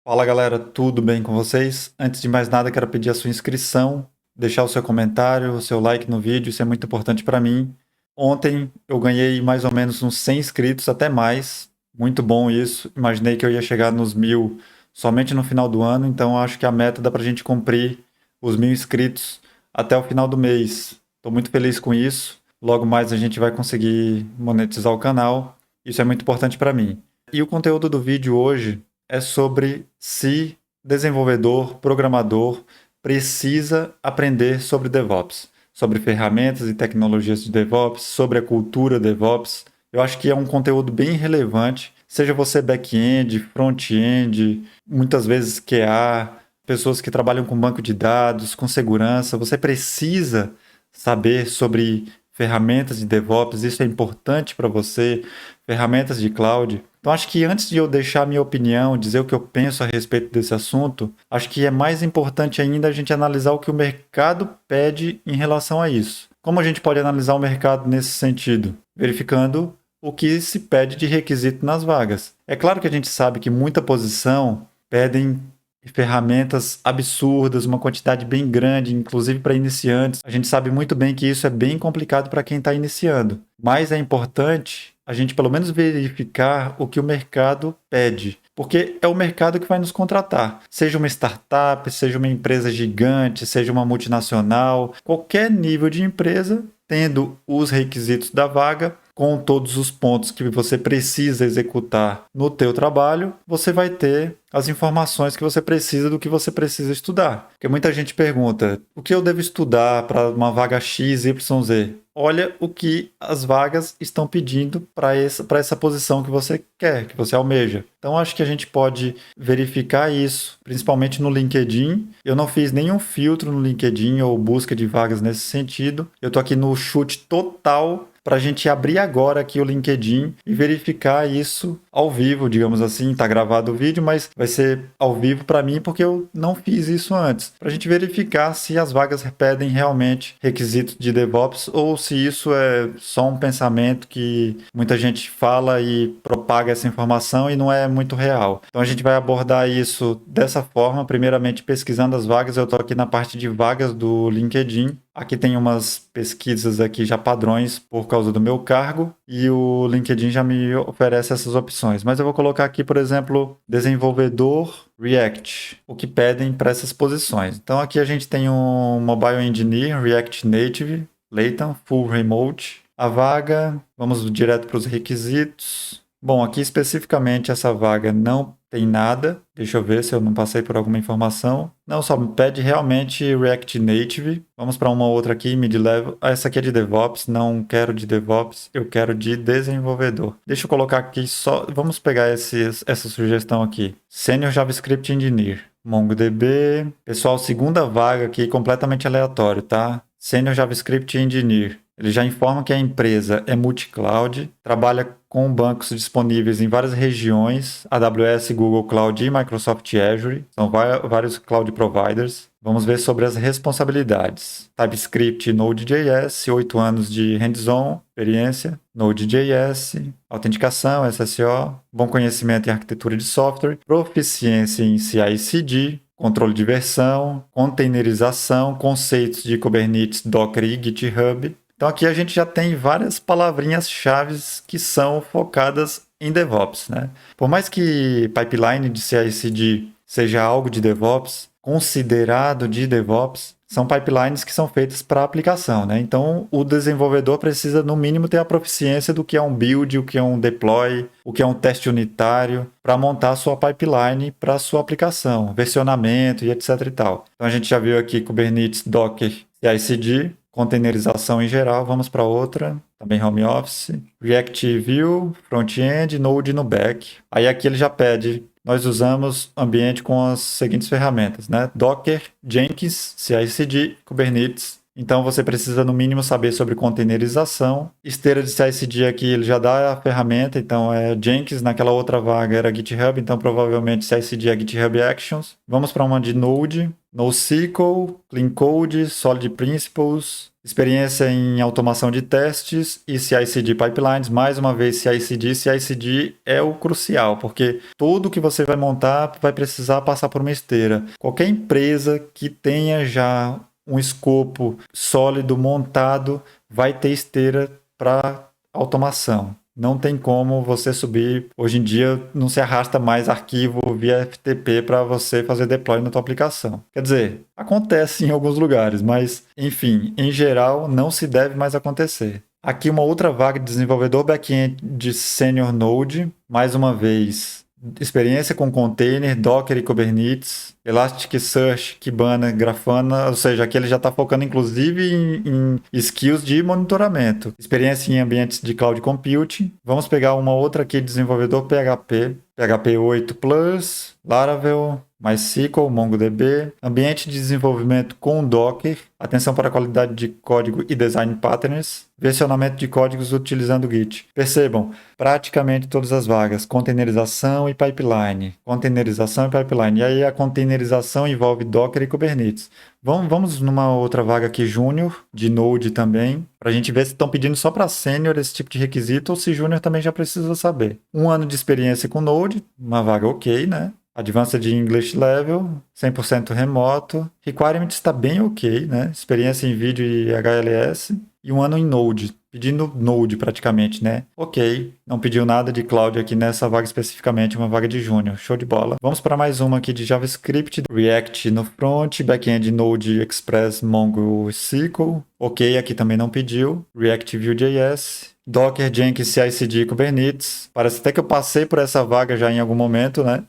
Fala galera, tudo bem com vocês? Antes de mais nada, quero pedir a sua inscrição, deixar o seu comentário, o seu like no vídeo, isso é muito importante para mim. Ontem eu ganhei mais ou menos uns 100 inscritos, até mais. Muito bom isso. Imaginei que eu ia chegar nos 1000 somente no final do ano, então acho que a meta dá para a gente cumprir os 1000 inscritos até o final do mês. Estou muito feliz com isso. Logo mais a gente vai conseguir monetizar o canal. Isso é muito importante para mim. E o conteúdo do vídeo hoje é sobre se desenvolvedor, programador precisa aprender sobre DevOps, sobre ferramentas e tecnologias de DevOps, sobre a cultura DevOps. Eu acho que é um conteúdo bem relevante, seja você back-end, front-end, muitas vezes QA, pessoas que trabalham com banco de dados, com segurança, você precisa saber sobre ferramentas de DevOps, isso é importante para você, ferramentas de cloud. Então, acho que antes de eu deixar a minha opinião, dizer o que eu penso a respeito desse assunto, acho que é mais importante ainda a gente analisar o que o mercado pede em relação a isso. Como a gente pode analisar o mercado nesse sentido? Verificando o que se pede de requisito nas vagas. É claro que a gente sabe que muita posição pedem ferramentas absurdas, uma quantidade bem grande, inclusive para iniciantes. A gente sabe muito bem que isso é bem complicado para quem está iniciando, mas é importante a gente pelo menos verificar o que o mercado pede, porque é o mercado que vai nos contratar. Seja uma startup, seja uma empresa gigante, seja uma multinacional, qualquer nível de empresa, tendo os requisitos da vaga, com todos os pontos que você precisa executar no teu trabalho, você vai ter as informações que você precisa do que você precisa estudar. Porque muita gente pergunta, o que eu devo estudar para uma vaga X, Y, Z? Olha o que as vagas estão pedindo para essa posição que você quer, que você almeja. Então, acho que a gente pode verificar isso, principalmente no LinkedIn. Eu não fiz nenhum filtro no LinkedIn ou busca de vagas nesse sentido. Eu estou aqui no chute total para a gente abrir agora aqui o LinkedIn e verificar isso ao vivo, digamos assim. Está gravado o vídeo, mas vai ser ao vivo para mim porque eu não fiz isso antes. Para a gente verificar se as vagas pedem realmente requisitos de DevOps ou se isso é só um pensamento que muita gente fala e propaga essa informação e não é muito real. Então a gente vai abordar isso dessa forma, primeiramente pesquisando as vagas. Eu estou aqui na parte de vagas do LinkedIn. Aqui tem umas pesquisas aqui já padrões por causa do meu cargo e o LinkedIn já me oferece essas opções. Mas eu vou colocar aqui, por exemplo, desenvolvedor React, o que pedem para essas posições. Então aqui a gente tem um Mobile Engineer React Native, Layton, Full Remote. A vaga, vamos direto para os requisitos. Bom, aqui especificamente essa vaga não tem nada. Deixa eu ver se eu não passei por alguma informação. Não, só me pede realmente React Native. Vamos para uma outra aqui, mid-level. Ah, essa aqui é de DevOps. Não quero de DevOps, eu quero de desenvolvedor. Deixa eu colocar aqui só. Vamos pegar essa sugestão aqui. Senior JavaScript Engineer. MongoDB. Pessoal, segunda vaga aqui, completamente aleatório, tá? Senior JavaScript Engineer. Ele já informa que a empresa é multi-cloud, trabalha com bancos disponíveis em várias regiões, AWS, Google Cloud e Microsoft Azure, são vários cloud providers. Vamos ver sobre as responsabilidades. TypeScript e Node.js, 8 anos de hands-on, experiência, Node.js, autenticação, SSO, bom conhecimento em arquitetura de software, proficiência em CI/CD, controle de versão, containerização, conceitos de Kubernetes, Docker e GitHub. Então aqui a gente já tem várias palavrinhas-chave que são focadas em DevOps, né? Por mais que pipeline de CI/CD seja algo de DevOps, considerado de DevOps, são pipelines que são feitas para aplicação, né? Então o desenvolvedor precisa no mínimo ter a proficiência do que é um build, o que é um deploy, o que é um teste unitário, para montar a sua pipeline para a sua aplicação, versionamento e etc e tal. Então a gente já viu aqui Kubernetes, Docker, CI/CD, containerização em geral. Vamos para outra, também home office, React View, front-end, Node no back. Aí aqui ele já pede, nós usamos ambiente com as seguintes ferramentas, né? Docker, Jenkins, CI/CD, Kubernetes. Então você precisa no mínimo saber sobre containerização. Esteira de CI/CD aqui ele já dá a ferramenta, então é Jenkins, naquela outra vaga era GitHub, então provavelmente CI/CD é GitHub Actions. Vamos para uma de Node, NoSQL, Clean Code, Solid Principles, Experiência em automação de testes e CI/CD pipelines. Mais uma vez, CI/CD é o crucial, porque tudo que você vai montar vai precisar passar por uma esteira. Qualquer empresa que tenha já um escopo sólido montado vai ter esteira para automação. Não tem como você subir. Hoje em dia não se arrasta mais arquivo via FTP para você fazer deploy na tua aplicação. Quer dizer, acontece em alguns lugares, mas enfim, em geral não se deve mais acontecer. Aqui uma outra vaga de desenvolvedor back-end de Senior Node, mais uma vez, experiência com container, Docker e Kubernetes, Elasticsearch, Kibana, Grafana, ou seja, aqui ele já está focando inclusive em skills de monitoramento. Experiência em ambientes de cloud computing. Vamos pegar uma outra aqui, desenvolvedor PHP, PHP 8 Plus, Laravel, MySQL, MongoDB, ambiente de desenvolvimento com Docker, atenção para a qualidade de código e design patterns, versionamento de códigos utilizando Git. Percebam, praticamente todas as vagas, containerização e pipeline. Containerização e pipeline. E aí a containerização envolve Docker e Kubernetes. Vamos numa outra vaga aqui, Júnior, de Node também, para a gente ver se estão pedindo só para Sênior esse tipo de requisito ou se Júnior também já precisa saber. 1 ano de experiência com Node, uma vaga ok, né? Advanced English Level, 100% remoto. Requirements está bem ok, né? Experiência em vídeo e HLS. E 1 ano em Node, pedindo Node praticamente, né? Ok, não pediu nada de Cloud aqui nessa vaga especificamente, uma vaga de Júnior, show de bola. Vamos para mais uma aqui de JavaScript, React no front, backend Node, Express, Mongo, SQL. Ok, aqui também não pediu. React Vue.js. Docker, Jenkins, CI/CD, Kubernetes. Parece até que eu passei por essa vaga já em algum momento, né?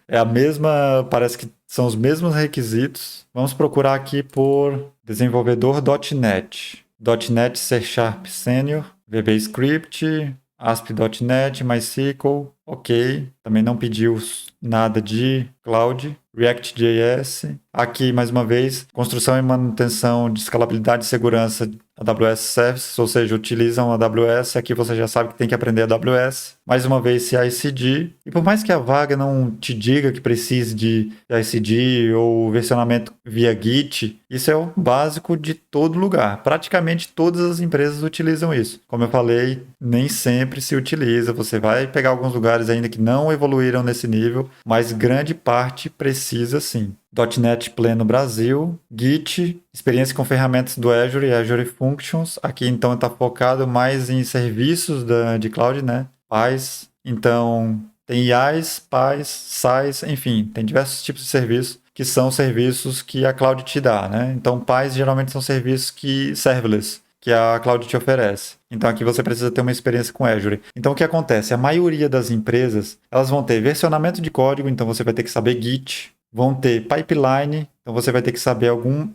É a mesma, parece que são os mesmos requisitos. Vamos procurar aqui por desenvolvedor .NET. .NET C Sharp Senior, VBScript, ASP.NET, MySQL, ok. Também não pediu nada de Cloud. React.js. Aqui, mais uma vez, construção e manutenção de escalabilidade e segurança AWS Services, ou seja, utilizam a AWS. Aqui você já sabe que tem que aprender a AWS. Mais uma vez, CI/CD. E por mais que a vaga não te diga que precise de CI/CD ou versionamento via Git, isso é o básico de todo lugar. Praticamente todas as empresas utilizam isso. Como eu falei, nem sempre se utiliza. Você vai pegar alguns lugares ainda que não evoluíram nesse nível, mas grande parte precisa sim. .NET Pleno Brasil, Git, experiência com ferramentas do Azure e Azure Functions. Aqui então está focado mais em serviços de cloud, né? PaaS. Então tem IaaS, PaaS, SaaS, enfim, tem diversos tipos de serviços que são serviços que a cloud te dá, né? Então PaaS geralmente são serviços que serverless, que a cloud te oferece. Então aqui você precisa ter uma experiência com Azure. Então o que acontece? A maioria das empresas, elas vão ter versionamento de código, então você vai ter que saber Git, vão ter pipeline, então você vai ter que saber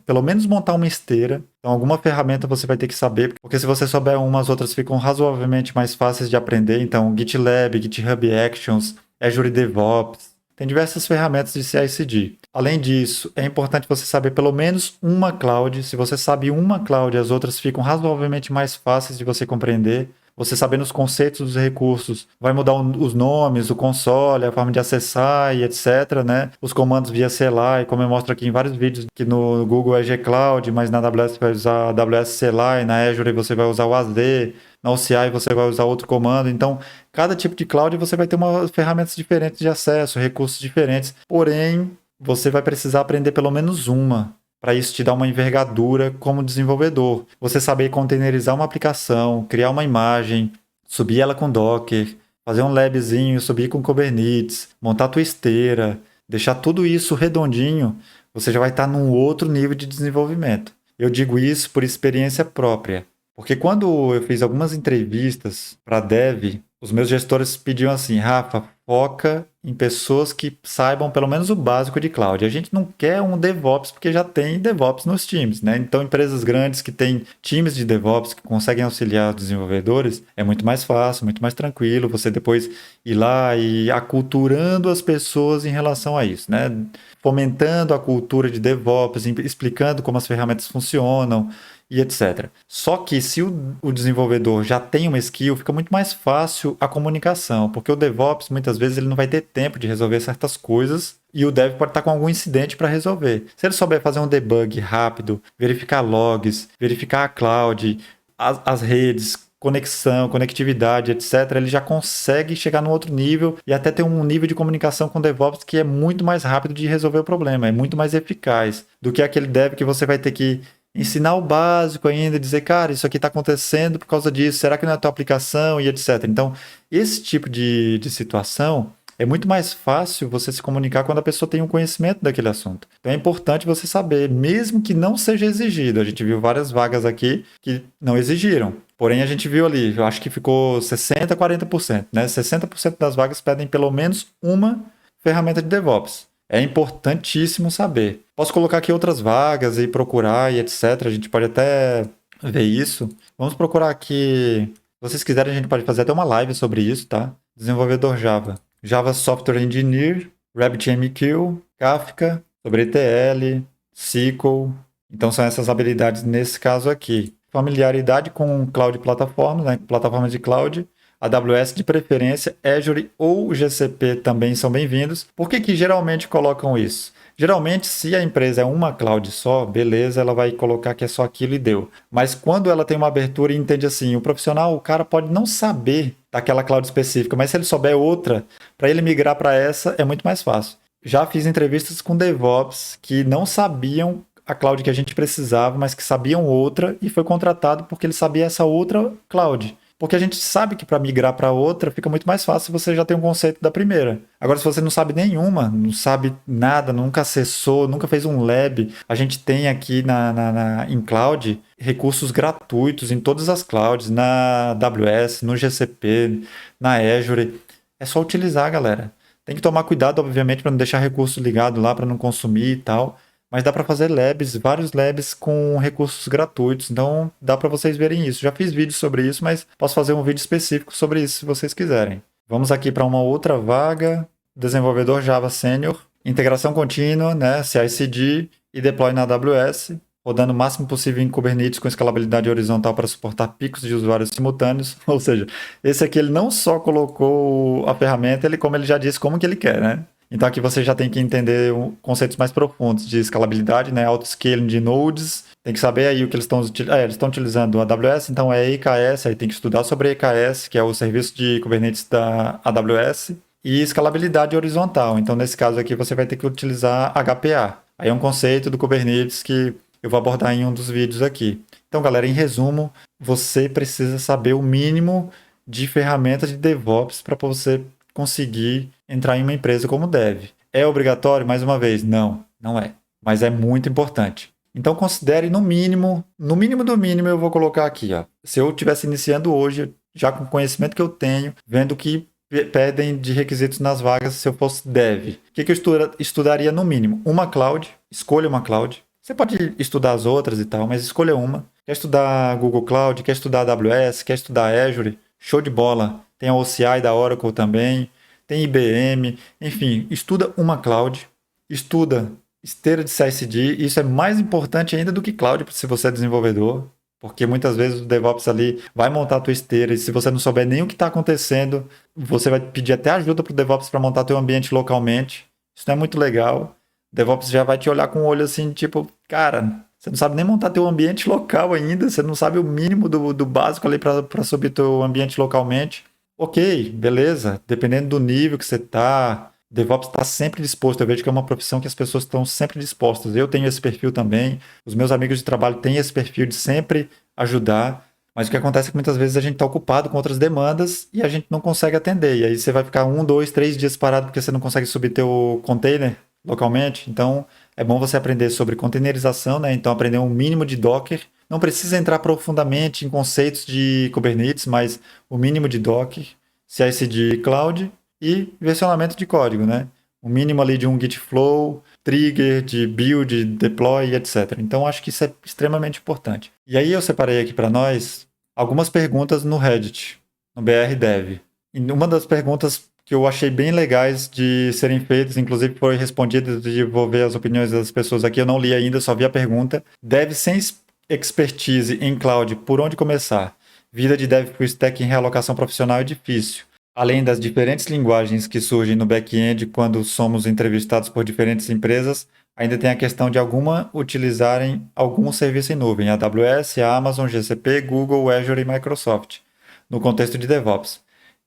pelo menos montar uma esteira. Então alguma ferramenta você vai ter que saber, porque se você souber uma, as outras ficam razoavelmente mais fáceis de aprender. Então GitLab, GitHub Actions, Azure DevOps, tem diversas ferramentas de CI/CD. Além disso, é importante você saber pelo menos uma cloud. Se você sabe uma cloud, as outras ficam razoavelmente mais fáceis de você compreender. Você sabendo os conceitos dos recursos, vai mudar os nomes, o console, a forma de acessar e etc, né? Os comandos via CLI, como eu mostro aqui em vários vídeos, que no Google é Gcloud, mas na AWS você vai usar a AWS CLI, na Azure você vai usar o AZ, na OCI você vai usar outro comando. Então, cada tipo de cloud você vai ter ferramentas diferentes de acesso, recursos diferentes. Porém, você vai precisar aprender pelo menos uma, para isso te dar uma envergadura como desenvolvedor. Você saber containerizar uma aplicação, criar uma imagem, subir ela com Docker, fazer um labzinho, subir com Kubernetes, montar tua esteira, deixar tudo isso redondinho, você já vai estar num outro nível de desenvolvimento. Eu digo isso por experiência própria, porque quando eu fiz algumas entrevistas para dev, os meus gestores pediam assim: Rafa, foca em pessoas que saibam pelo menos o básico de cloud. A gente não quer um DevOps porque já tem DevOps nos times, né? Então, empresas grandes que têm times de DevOps que conseguem auxiliar os desenvolvedores, é muito mais fácil, muito mais tranquilo você depois ir lá e aculturando as pessoas em relação a isso, né? Fomentando a cultura de DevOps, explicando como as ferramentas funcionam e etc. Só que se o desenvolvedor já tem uma skill, fica muito mais fácil a comunicação, porque o DevOps muitas vezes ele não vai ter tempo de resolver certas coisas e o dev pode estar com algum incidente para resolver. Se ele souber fazer um debug rápido, verificar logs, verificar a cloud, as redes, conexão, conectividade, etc., ele já consegue chegar no outro nível e até ter um nível de comunicação com o DevOps que é muito mais rápido de resolver o problema, é muito mais eficaz do que aquele dev que você vai ter que ensinar o básico ainda, dizer, cara, isso aqui está acontecendo por causa disso, será que não é a tua aplicação e etc. Então, esse tipo de situação é muito mais fácil você se comunicar quando a pessoa tem um conhecimento daquele assunto. Então é importante você saber, mesmo que não seja exigido. A gente viu várias vagas aqui que não exigiram. Porém, a gente viu ali, eu acho que ficou 60%, 40%, né? 60% das vagas pedem pelo menos uma ferramenta de DevOps. É importantíssimo saber. Posso colocar aqui outras vagas e procurar e etc. A gente pode até ver isso. Vamos procurar aqui. Se vocês quiserem, a gente pode fazer até uma live sobre isso, tá? Desenvolvedor Java. Java Software Engineer, RabbitMQ, Kafka, sobre ETL, SQL. Então são essas habilidades nesse caso aqui. Familiaridade com cloud plataformas, né? Plataformas de cloud. AWS de preferência, Azure ou GCP também são bem-vindos. Por que geralmente colocam isso? Geralmente, se a empresa é uma cloud só, beleza, ela vai colocar que é só aquilo e deu. Mas quando ela tem uma abertura e entende assim, o profissional, o cara pode não saber daquela cloud específica, mas se ele souber outra, para ele migrar para essa é muito mais fácil. Já fiz entrevistas com DevOps que não sabiam a cloud que a gente precisava, mas que sabiam outra e foi contratado porque ele sabia essa outra cloud. Porque a gente sabe que para migrar para outra fica muito mais fácil se você já tem um conceito da primeira. Agora, se você não sabe nenhuma, não sabe nada, nunca acessou, nunca fez um lab, a gente tem aqui em cloud recursos gratuitos em todas as clouds, na AWS, no GCP, na Azure. É só utilizar, galera. Tem que tomar cuidado, obviamente, para não deixar recurso ligado lá, para não consumir e tal. Mas dá para fazer labs, vários labs com recursos gratuitos, então dá para vocês verem isso. Já fiz vídeo sobre isso, mas posso fazer um vídeo específico sobre isso se vocês quiserem. Vamos aqui para uma outra vaga, desenvolvedor Java Sênior, integração contínua, né, CI/CD e deploy na AWS, rodando o máximo possível em Kubernetes com escalabilidade horizontal para suportar picos de usuários simultâneos. Ou seja, esse aqui ele não só colocou a ferramenta, como ele já disse como que ele quer, né? Então aqui você já tem que entender conceitos mais profundos de escalabilidade, né? Auto-scaling de nodes. Tem que saber aí o que eles estão utilizando. Eles estão utilizando o AWS, então é EKS, aí tem que estudar sobre EKS, que é o serviço de Kubernetes da AWS. E escalabilidade horizontal. Então nesse caso aqui você vai ter que utilizar HPA. Aí é um conceito do Kubernetes que eu vou abordar em um dos vídeos aqui. Então galera, em resumo, você precisa saber o mínimo de ferramentas de DevOps para você conseguir entrar em uma empresa como dev. É obrigatório? Mais uma vez, não, não é. Mas é muito importante. Então considere no mínimo do mínimo eu vou colocar aqui, ó. Se eu estivesse iniciando hoje, já com o conhecimento que eu tenho, vendo o que pedem de requisitos nas vagas se eu fosse dev. O que eu estudaria no mínimo? Uma cloud, escolha uma cloud. Você pode estudar as outras e tal, mas escolha uma. Quer estudar Google Cloud, quer estudar AWS, quer estudar Azure, show de bola. Tem a OCI da Oracle também, tem IBM, enfim, estuda uma cloud, estuda esteira de CI/CD, isso é mais importante ainda do que cloud se você é desenvolvedor, porque muitas vezes o DevOps ali vai montar a tua esteira e se você não souber nem o que está acontecendo, você vai pedir até ajuda para o DevOps para montar teu ambiente localmente, isso não é muito legal. O DevOps já vai te olhar com o olho assim, tipo, cara, você não sabe nem montar teu ambiente local ainda, você não sabe o mínimo do básico ali para subir teu ambiente localmente. Ok, beleza. Dependendo do nível que você tá, DevOps está sempre disposto. Eu vejo que é uma profissão que as pessoas estão sempre dispostas. Eu tenho esse perfil também. Os meus amigos de trabalho têm esse perfil de sempre ajudar. Mas o que acontece é que muitas vezes a gente está ocupado com outras demandas e a gente não consegue atender. E aí você vai ficar 1, 2, 3 dias parado porque você não consegue subir teu container localmente. Então é bom você aprender sobre containerização, né? Então aprender um mínimo de Docker. Não precisa entrar profundamente em conceitos de Kubernetes, mas o mínimo de Docker, CI/CD Cloud e versionamento de código, né? O mínimo ali de um Git Flow, trigger, de build, deploy, etc. Então acho que isso é extremamente importante. E aí eu separei aqui para nós algumas perguntas no Reddit, no BR Dev. E uma das perguntas que eu achei bem legais de serem feitas, inclusive foi respondida, de vou ver as opiniões das pessoas aqui, eu não li ainda, só vi a pergunta. Dev sem expertise em cloud, por onde começar? Vida de dev full stack em realocação profissional é difícil. Além das diferentes linguagens que surgem no back-end quando somos entrevistados por diferentes empresas, ainda tem a questão de alguma utilizarem algum serviço em nuvem, AWS, Amazon, GCP, Google, Azure e Microsoft, no contexto de DevOps.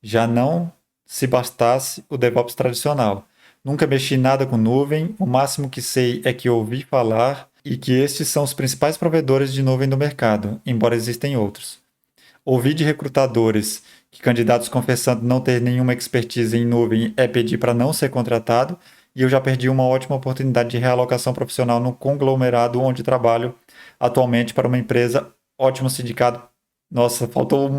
Já não se bastasse o DevOps tradicional. Nunca mexi nada com nuvem, o máximo que sei é que ouvi falar e que estes são os principais provedores de nuvem do mercado, embora existem outros. Ouvi de recrutadores que candidatos confessando não ter nenhuma expertise em nuvem é pedir para não ser contratado, e eu já perdi uma ótima oportunidade de realocação profissional no conglomerado onde trabalho atualmente para uma empresa, ótimo sindicato. Nossa, faltou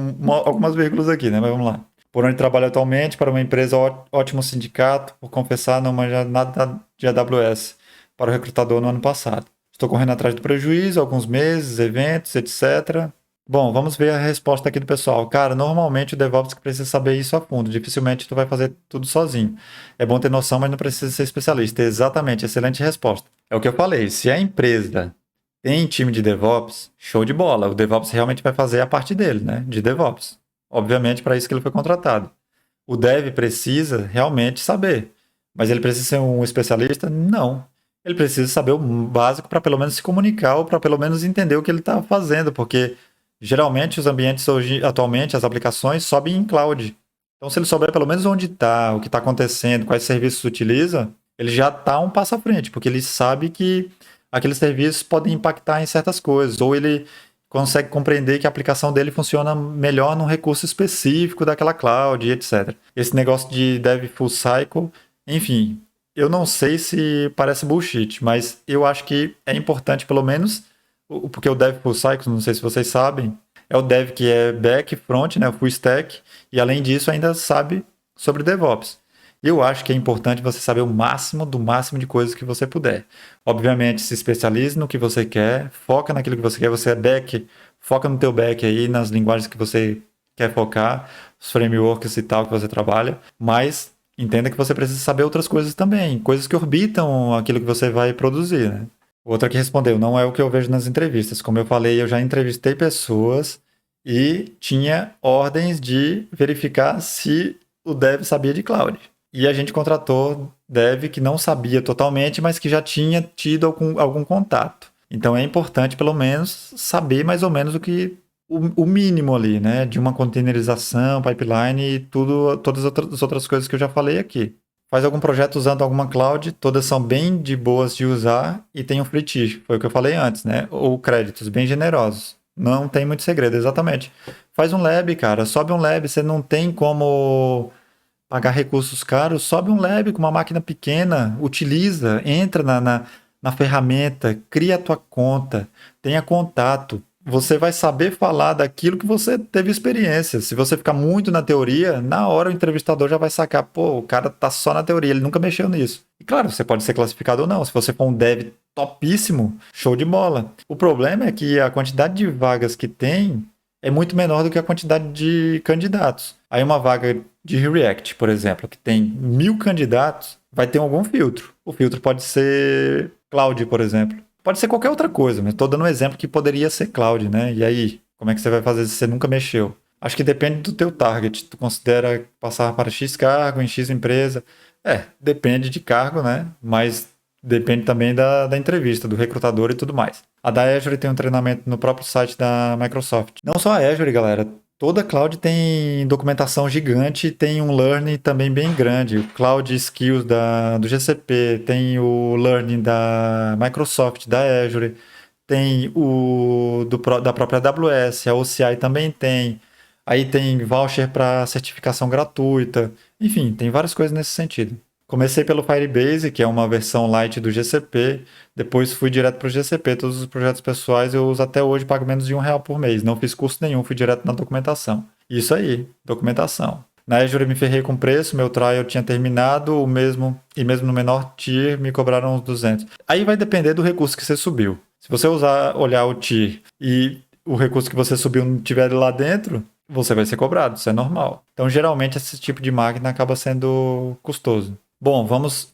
algumas vírgulas aqui, né? Mas vamos lá. Por onde trabalho atualmente para uma empresa, ótimo sindicato, por confessar, não manja nada de AWS para o recrutador no ano passado. Estou correndo atrás do prejuízo, alguns meses, eventos, etc. Bom, vamos ver a resposta aqui do pessoal. Cara, normalmente o DevOps que precisa saber isso a fundo. Dificilmente tu vai fazer tudo sozinho. É bom ter noção, mas não precisa ser especialista. Exatamente, excelente resposta. É o que eu falei. Se a empresa tem time de DevOps, show de bola. O DevOps realmente vai fazer a parte dele, né? De DevOps. Obviamente, para isso que ele foi contratado. O Dev precisa realmente saber. Mas ele precisa ser um especialista? Não. Ele precisa saber o básico para pelo menos se comunicar ou para pelo menos entender o que ele está fazendo, porque geralmente os ambientes hoje, atualmente, as aplicações sobem em cloud. Então, se ele souber pelo menos onde está, o que está acontecendo, quais serviços utiliza, ele já está um passo à frente, porque ele sabe que aqueles serviços podem impactar em certas coisas, ou ele consegue compreender que a aplicação dele funciona melhor num recurso específico daquela cloud, etc. Esse negócio de Dev Full Cycle, enfim, eu não sei se parece bullshit, mas eu acho que é importante pelo menos porque o Dev Full Cycle, não sei se vocês sabem, é o Dev que é back, front, né, full stack, e além disso ainda sabe sobre DevOps. Eu acho que é importante você saber o máximo do máximo de coisas que você puder. Obviamente, se especialize no que você quer, foca naquilo que você quer. Você é back, foca no teu back aí, nas linguagens que você quer focar, os frameworks e tal que você trabalha, mas entenda que você precisa saber outras coisas também, coisas que orbitam aquilo que você vai produzir, né? Outra que respondeu, não é o que eu vejo nas entrevistas. Como eu falei, eu já entrevistei pessoas e tinha ordens de verificar se o dev sabia de cloud. E a gente contratou dev que não sabia totalmente, mas que já tinha tido algum contato. Então é importante, pelo menos, saber mais ou menos o mínimo ali, né? De uma containerização, pipeline e tudo, todas as outras coisas que eu já falei aqui. Faz algum projeto usando alguma cloud, todas são bem de boas de usar e tem um free tier, foi o que eu falei antes, né? Ou créditos bem generosos. Não tem muito segredo, exatamente. Faz um lab, cara, sobe um lab, você não tem como pagar recursos caros, sobe um lab com uma máquina pequena, utiliza, entra na ferramenta, cria a tua conta, tenha contato. Você vai saber falar daquilo que você teve experiência. Se você ficar muito na teoria, na hora o entrevistador já vai sacar, pô, o cara tá só na teoria, ele nunca mexeu nisso. E claro, você pode ser classificado ou não. Se você for um dev topíssimo, show de bola. O problema é que a quantidade de vagas que tem é muito menor do que a quantidade de candidatos. Aí uma vaga de React, por exemplo, que tem 1.000 candidatos, vai ter algum filtro. O filtro pode ser Cloud, por exemplo. Pode ser qualquer outra coisa, mas estou dando um exemplo que poderia ser Cloud, né? E aí, como é que você vai fazer se você nunca mexeu? Acho que depende do teu target. Tu considera passar para X cargo, em X empresa? Depende de cargo, né? Mas depende também da entrevista, do recrutador e tudo mais. A da Azure tem um treinamento no próprio site da Microsoft. Não só a Azure, galera. Toda cloud tem documentação gigante, tem um learning também bem grande. O Cloud Skills do GCP, tem o learning da Microsoft, da Azure, tem da própria AWS, a OCI também tem. Aí tem voucher para certificação gratuita. Enfim, tem várias coisas nesse sentido. Comecei pelo Firebase, que é uma versão light do GCP. Depois fui direto para o GCP. Todos os projetos pessoais eu uso até hoje, pago menos de R$ 1 por mês. Não fiz curso nenhum, fui direto na documentação. Isso aí, documentação. Na Azure me ferrei com preço, meu trial tinha terminado, e mesmo no menor tier me cobraram uns 200. Aí vai depender do recurso que você subiu. Se você olhar o tier e o recurso que você subiu não estiver lá dentro, você vai ser cobrado, isso é normal. Então, geralmente, esse tipo de máquina acaba sendo custoso. Bom,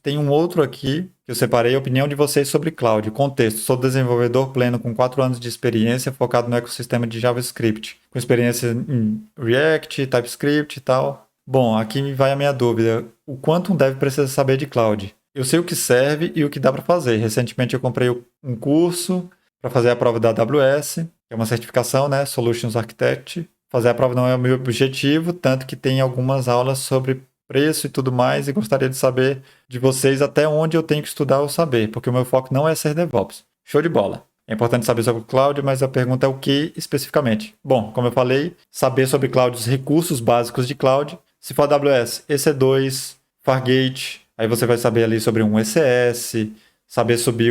tem um outro aqui que eu separei, a opinião de vocês sobre cloud. Contexto, sou desenvolvedor pleno com 4 anos de experiência focado no ecossistema de JavaScript, com experiência em React, TypeScript e tal. Bom, aqui vai a minha dúvida. O quanto um dev precisa saber de cloud? Eu sei o que serve e o que dá para fazer. Recentemente eu comprei um curso para fazer a prova da AWS, que é uma certificação, né? Solutions Architect. Fazer a prova não é o meu objetivo, tanto que tem algumas aulas sobre preço e tudo mais, e gostaria de saber de vocês até onde eu tenho que estudar ou saber, porque o meu foco não é ser DevOps. Show de bola. É importante saber sobre o cloud, mas a pergunta é o que especificamente? Bom, como eu falei, saber sobre cloud, os recursos básicos de cloud. Se for AWS, EC2, Fargate, aí você vai saber ali sobre um ECS, saber sobre,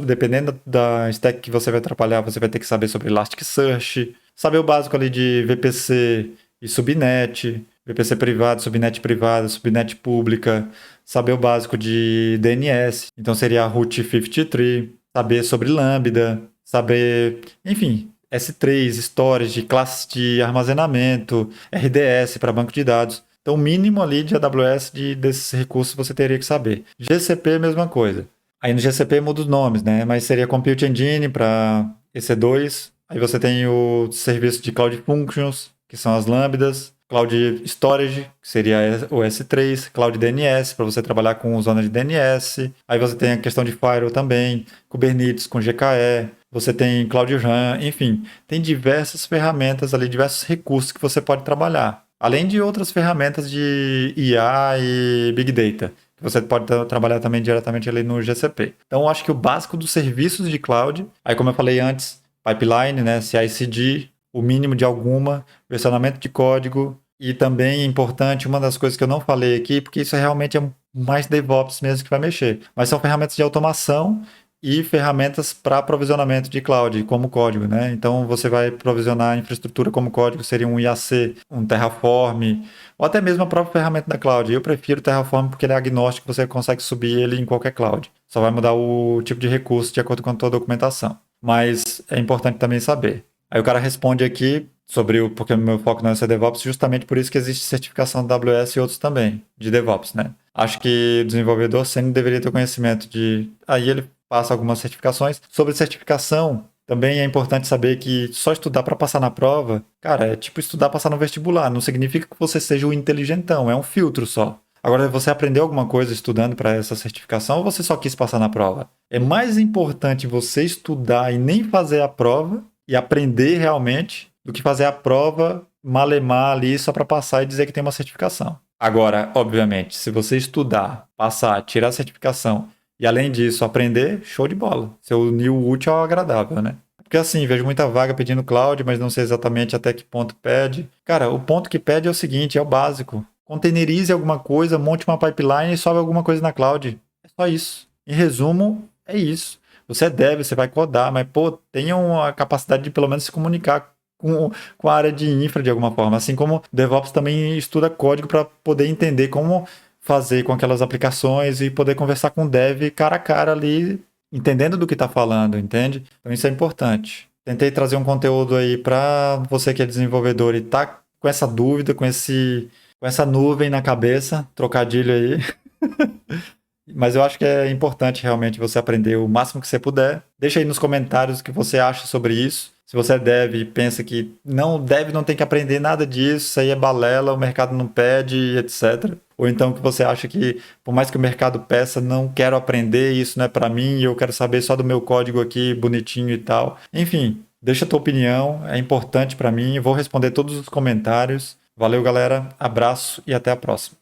dependendo da stack que você vai trabalhar, você vai ter que saber sobre Elasticsearch, saber o básico ali de VPC e subnet, VPC privado, subnet pública, saber o básico de DNS, então seria a Route 53, saber sobre Lambda, saber, enfim, S3, storage, classes de armazenamento, RDS para banco de dados. Então, o mínimo ali de AWS desses recursos você teria que saber. GCP, mesma coisa. Aí no GCP muda os nomes, né? Mas seria Compute Engine para EC2. Aí você tem o serviço de Cloud Functions, que são as lambdas. Cloud Storage, que seria o S3, Cloud DNS, para você trabalhar com zona de DNS. Aí você tem a questão de Firewall também, Kubernetes com GKE, você tem Cloud Run, enfim, tem diversas ferramentas ali, diversos recursos que você pode trabalhar. Além de outras ferramentas de IA e Big Data, que você pode trabalhar também diretamente ali no GCP. Então, eu acho que o básico dos serviços de cloud, aí como eu falei antes, pipeline, né, CI/CD, o mínimo de alguma, versionamento de código, e também é importante, uma das coisas que eu não falei aqui, porque isso realmente é mais DevOps mesmo que vai mexer, mas são ferramentas de automação e ferramentas para provisionamento de cloud, como código, né? Então você vai provisionar a infraestrutura como código, seria um IAC, um Terraform, ou até mesmo a própria ferramenta da cloud. Eu prefiro o Terraform porque ele é agnóstico, você consegue subir ele em qualquer cloud. Só vai mudar o tipo de recurso de acordo com a tua documentação. Mas é importante também saber. Aí o cara responde aqui sobre o porque o meu foco não é ser DevOps, justamente por isso que existe certificação da AWS e outros também, de DevOps, né? Acho que o desenvolvedor sempre deveria ter conhecimento de. Aí ele passa algumas certificações. Sobre certificação, também é importante saber que só estudar para passar na prova, cara, é tipo estudar para passar no vestibular. Não significa que você seja o inteligentão, é um filtro só. Agora, você aprendeu alguma coisa estudando para essa certificação ou você só quis passar na prova? É mais importante você estudar e nem fazer a prova e aprender realmente do que fazer a prova malemar ali só para passar e dizer que tem uma certificação. Agora, obviamente, se você estudar, passar, tirar a certificação e além disso aprender, show de bola. Seu unir o útil ao agradável, né? Porque assim, vejo muita vaga pedindo cloud, mas não sei exatamente até que ponto pede. Cara, o ponto que pede é o seguinte, é o básico. Containerize alguma coisa, monte uma pipeline e sobe alguma coisa na cloud. É só isso. Em resumo, é isso. Você deve, você vai codar, mas, pô, tenha uma capacidade de pelo menos se comunicar com a área de infra de alguma forma. Assim como DevOps também estuda código para poder entender como fazer com aquelas aplicações e poder conversar com o dev cara a cara ali, entendendo do que está falando, entende? Então isso é importante. Tentei trazer um conteúdo aí para você que é desenvolvedor e tá com essa dúvida, com essa nuvem na cabeça, trocadilho aí. Mas eu acho que é importante realmente você aprender o máximo que você puder. Deixa aí nos comentários o que você acha sobre isso. Se você é dev e pensa que não deve, não tem que aprender nada disso, isso aí é balela, o mercado não pede, etc. Ou então que você acha que, por mais que o mercado peça, não quero aprender, isso não é para mim, eu quero saber só do meu código aqui, bonitinho e tal. Enfim, deixa a tua opinião, é importante para mim, eu vou responder todos os comentários. Valeu, galera, abraço e até a próxima.